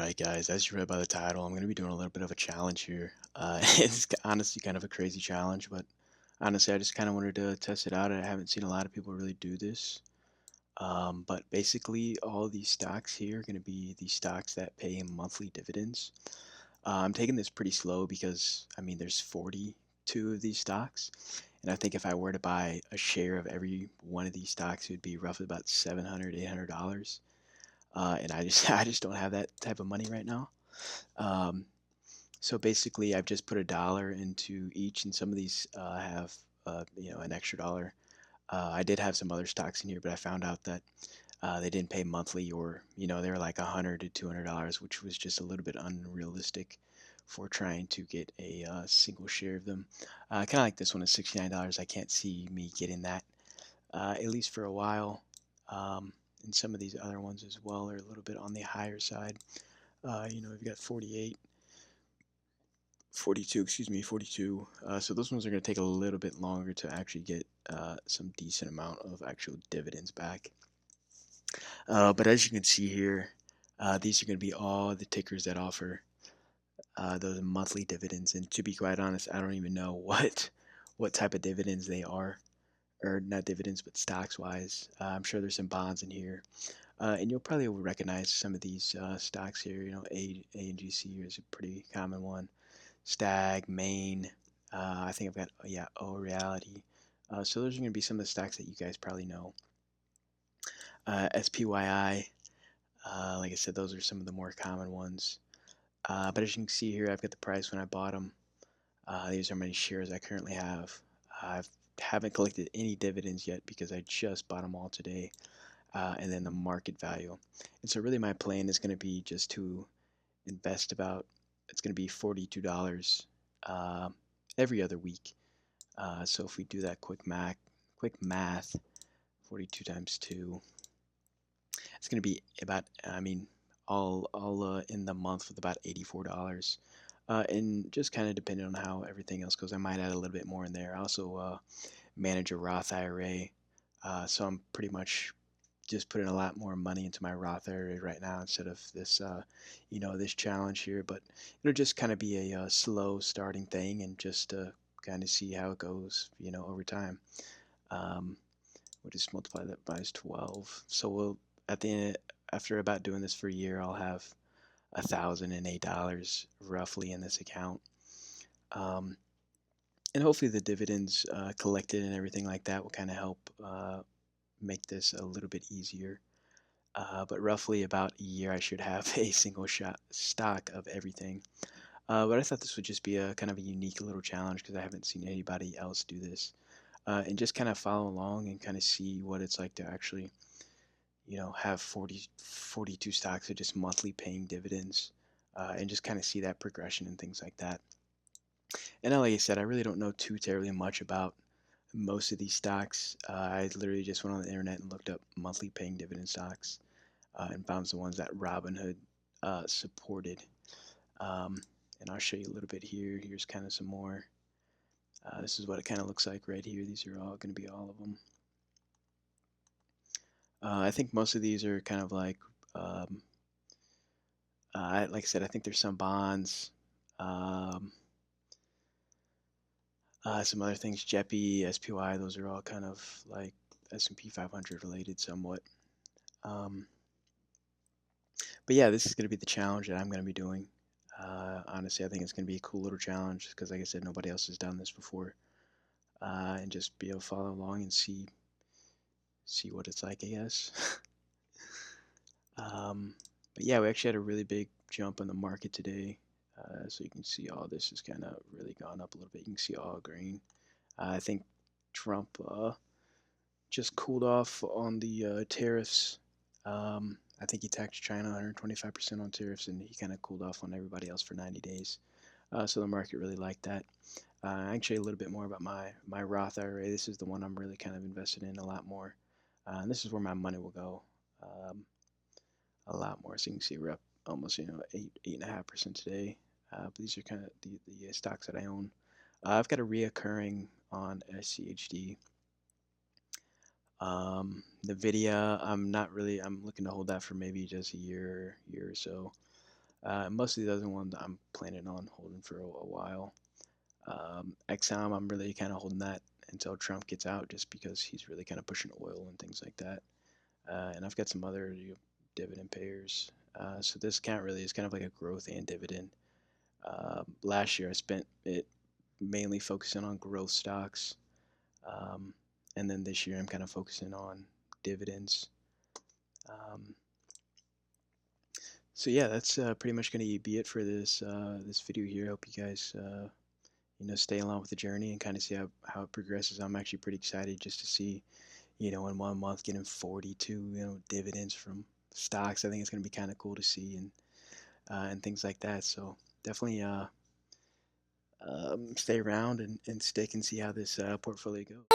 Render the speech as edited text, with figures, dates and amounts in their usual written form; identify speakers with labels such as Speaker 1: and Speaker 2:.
Speaker 1: Alright guys, as you read by the title, I'm going to be doing a little bit of a challenge here. It's honestly kind of a crazy challenge, but honestly I just kind of wanted to test it out. I haven't seen a lot of people really do this. But basically all these stocks here are going to be the stocks that pay monthly dividends. I'm taking this pretty slow because, I mean, there's 42 of these stocks. And I think if I were to buy a share of every one of these stocks, it would be roughly about $700, $800. And I just I just don't have that type of money right now. Um, so basically, I've just put $1 into each, and some of these have an extra dollar. I did have some other stocks in here, but I found out that they didn't pay monthly, or they were like $100 to $200, which was just a little bit unrealistic for trying to get a single share of them. Kind of like this one is $69. I can't see me getting that at least for a while. And some of these other ones as well are a little bit on the higher side. We've got 48, 42, excuse me, 42. So those ones are going to take a little bit longer to actually get some decent amount of actual dividends back. But as you can see here, these are going to be all the tickers that offer those monthly dividends. And to be quite honest, I don't even know what type of dividends they are, or not dividends, but stocks wise. I'm sure there's some bonds in here. And you'll probably recognize some of these stocks here. A&GC is a pretty common one. Stag, Maine. I think I've got, yeah, O Reality. So those are going to be some of the stocks that you guys probably know. SPYI, like I said, those are some of the more common ones. But as you can see here, I've got the price when I bought them. These are how many shares I currently have. I haven't collected any dividends yet because I just bought them all today. And then the market value. And so really my plan is going to be just to invest it's going to be $42 every other week. So if we do that quick math, 42 times 2, it's going to be about, all in the month with about $84. And just kind of depending on how everything else goes, I might add a little bit more in there. I also manage a Roth IRA, so I'm pretty much just putting a lot more money into my Roth IRA right now instead of this challenge here. But it'll just kind of be a slow starting thing and just kind of see how it goes, over time. Um, we'll just multiply that by 12. So at the end, after about doing this for a year, I'll have $1,008 roughly in this account. Um, and hopefully the dividends collected and everything like that will kind of help make this a little bit easier. But roughly about a year, I should have a single shot stock of everything. But I thought this would just be a kind of a unique little challenge because I haven't seen anybody else do this. And just kind of follow along and kind of see what it's like to actually, have 42 stocks of just monthly paying dividends, and just kind of see that progression and things like that. And like I said, I really don't know too terribly much about most of these stocks. I literally just went on the internet and looked up monthly paying dividend stocks, and found the ones that Robinhood supported. Um, and I'll show you a little bit here. Here's kind of some more. This is what it kind of looks like right here. These are all going to be all of them. I think most of these are kind of like, like I said, I think there's some bonds, um, some other things, JEPI, SPY. Those are all kind of like S&P 500 related somewhat. But yeah, this is going to be the challenge that I'm going to be doing. Honestly, I think it's going to be a cool little challenge because, like I said, nobody else has done this before, and just be able to follow along and see what it's like, I guess. But yeah, we actually had a really big jump in the market today. So you can see all this has kind of really gone up a little bit. You can see all green. I think Trump just cooled off on the tariffs. I think he taxed China 125% on tariffs, and he kind of cooled off on everybody else for 90 days. So the market really liked that. Actually, a little bit more about my Roth IRA. This is the one I'm really kind of invested in a lot more. And this is where my money will go, a lot more. So you can see we're up almost 8.5% today. But these are kind of the stocks that I own. I've got a reoccurring on SCHD. NVIDIA, I'm not really. I'm looking to hold that for maybe just a year or so. Most of the other ones I'm planning on holding for a while. Exxon, I'm really kind of holding that until Trump gets out, just because he's really kind of pushing oil and things like that. And I've got some other dividend payers. So this account really is kind of like a growth and dividend. Last year I spent it mainly focusing on growth stocks, um, and then this year I'm kind of focusing on dividends. Um, so yeah, that's pretty much going to be it for this video here. I hope you guys stay along with the journey and kind of see how it progresses. I'm actually pretty excited just to see, in 1 month getting 42 dividends from stocks. I think it's going to be kind of cool to see, and things like that. So definitely stay around and stick and see how this portfolio goes.